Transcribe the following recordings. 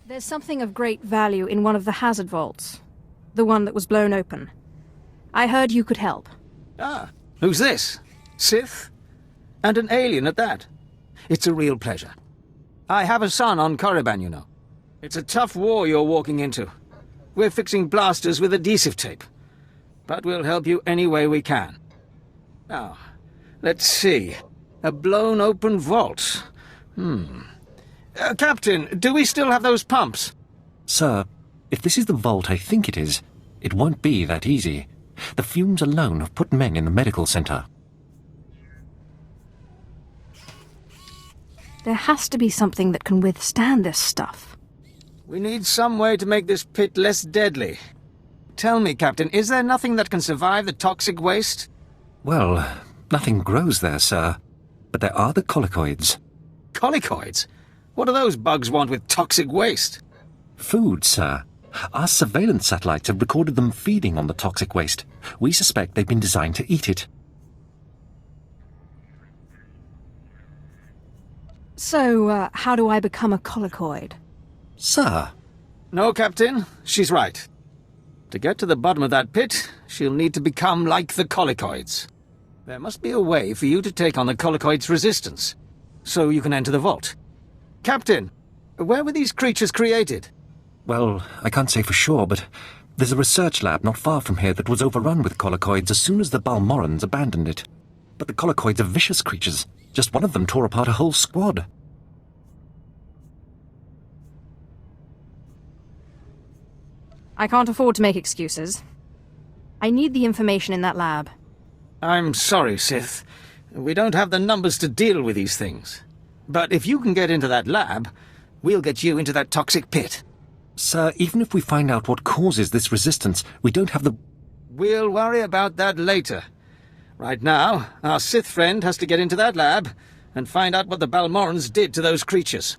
There's something of great value in one of the hazard vaults. The one that was blown open. I heard you could help. Ah, who's this? Sith? And an alien at that. It's a real pleasure. I have a son on Korriban, you know. It's a tough war you're walking into. We're fixing blasters with adhesive tape. But we'll help you any way we can. Now, let's see. A blown open vault. Captain, do we still have those pumps? Sir, if this is the vault I think it is, it won't be that easy. The fumes alone have put men in the medical center. There has to be something that can withstand this stuff. We need some way to make this pit less deadly. Tell me, Captain, is there nothing that can survive the toxic waste? Well, nothing grows there, sir. But there are the colicoids. Colicoids? What do those bugs want with toxic waste? Food, sir. Our surveillance satellites have recorded them feeding on the toxic waste. We suspect they've been designed to eat it. So, how do I become a colicoid? Sir? No, Captain. She's right. To get to the bottom of that pit, she'll need to become like the colicoids. There must be a way for you to take on the colicoids' resistance, so you can enter the vault. Captain, where were these creatures created? Well, I can't say for sure, but there's a research lab not far from here that was overrun with colicoids as soon as the Balmorans abandoned it. But the colicoids are vicious creatures. Just one of them tore apart a whole squad. I can't afford to make excuses. I need the information in that lab. I'm sorry, Sith. We don't have the numbers to deal with these things. But if you can get into that lab, we'll get you into that toxic pit. Sir, even if we find out what causes this resistance, we don't have the... We'll worry about that later. Right now, our Sith friend has to get into that lab and find out what the Balmorans did to those creatures.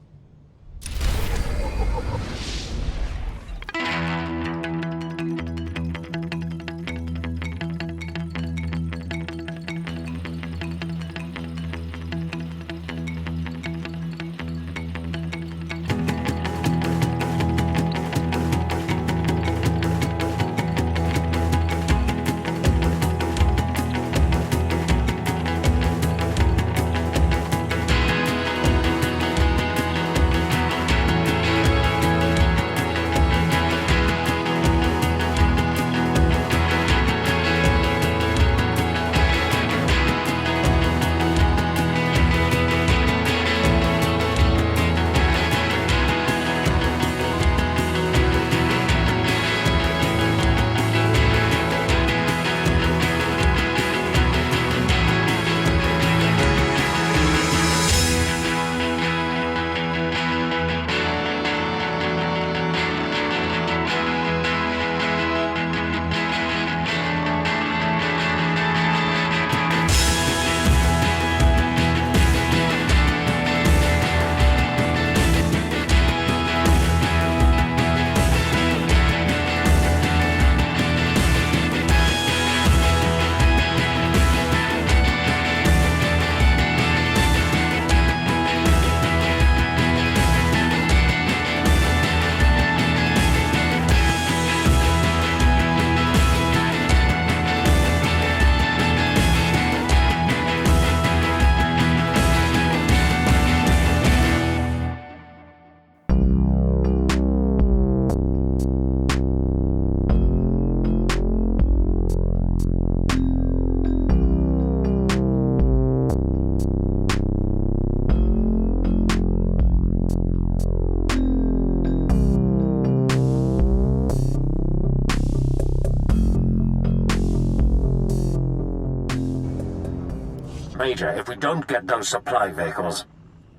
Major, if we don't get those supply vehicles...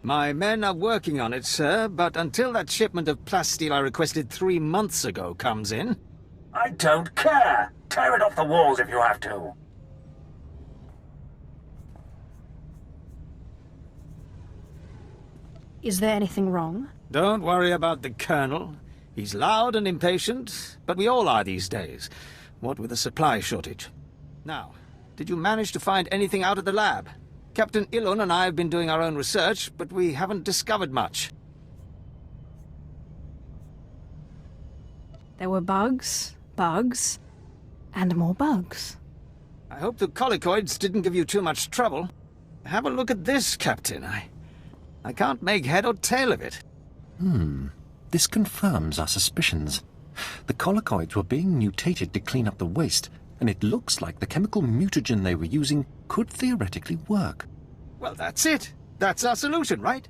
My men are working on it, sir, but until that shipment of plasteel I requested 3 months ago comes in... I don't care! Tear it off the walls if you have to! Is there anything wrong? Don't worry about the Colonel. He's loud and impatient, but we all are these days, what with a supply shortage. Now, did you manage to find anything out at the lab? Captain Ilun and I have been doing our own research, but we haven't discovered much. There were bugs, and more bugs. I hope the colicoids didn't give you too much trouble. Have a look at this, Captain. I can't make head or tail of it. This confirms our suspicions. The colicoids were being mutated to clean up the waste, and it looks like the chemical mutagen they were using could theoretically work. Well, that's it. That's our solution, right?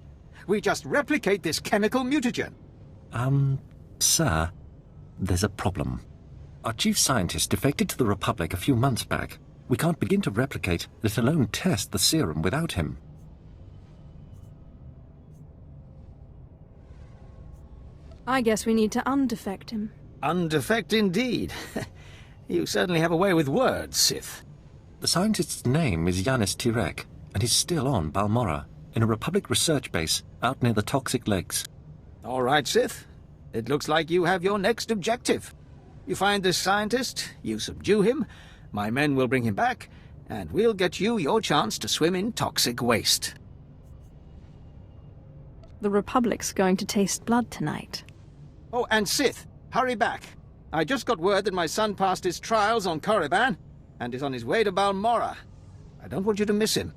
We just replicate this chemical mutagen. Sir, there's a problem. Our chief scientist defected to the Republic a few months back. We can't begin to replicate, let alone test the serum without him. I guess we need to undefect him. Undefect indeed. You certainly have a way with words, Sith. The scientist's name is Yanis Tirek, and he's still on Balmorra, in a Republic research base out near the Toxic Lakes. All right, Sith. It looks like you have your next objective. You find this scientist, you subdue him, my men will bring him back, and we'll get you your chance to swim in toxic waste. The Republic's going to taste blood tonight. Oh, and Sith, hurry back. I just got word that my son passed his trials on Korriban and is on his way to Balmorra. I don't want you to miss him.